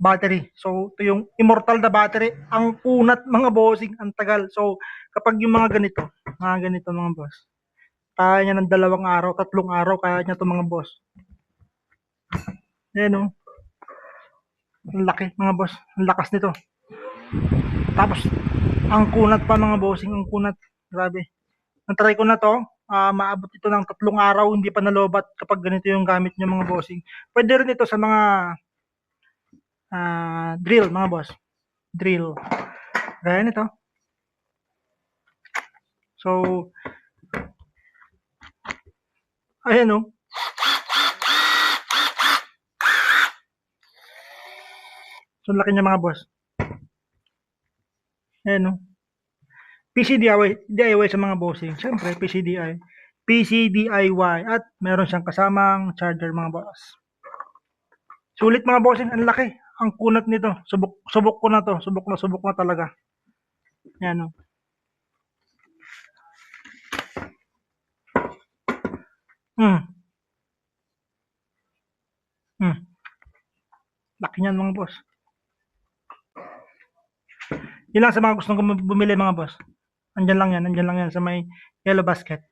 battery. So, ito yung immortal na battery. Ang kunat mga bossing, ang tagal. So, kapag yung mga ganito mga boss, kaya niya ng 2 araw, 3 araw, kaya niya ito mga boss. Ayan o. Ang laki mga boss. Ang lakas nito. Tapos, ang kunat pa mga bossing, ang kunat. Grabe. Natry ko na to. Maabot ito ng 3 araw, hindi pa nalobat kapag ganito yung gamit nyo mga bossing. Pwede rin ito sa mga drill mga boss. Drill. Gaya nito. So, ayan o. So, laki niya mga boss. Ayan o. PC DIY sa mga bossing. Siyempre, PC DIY. At meron siyang kasamang charger mga boss. Sulit mga bossing. Ang laki. Ang kunat nito. Subok ko na to. Subok na talaga. Ayan o. Laki niyan mga boss. Yun lang sa mga gustong bumili mga boss. Andyan lang yan sa may yellow basket.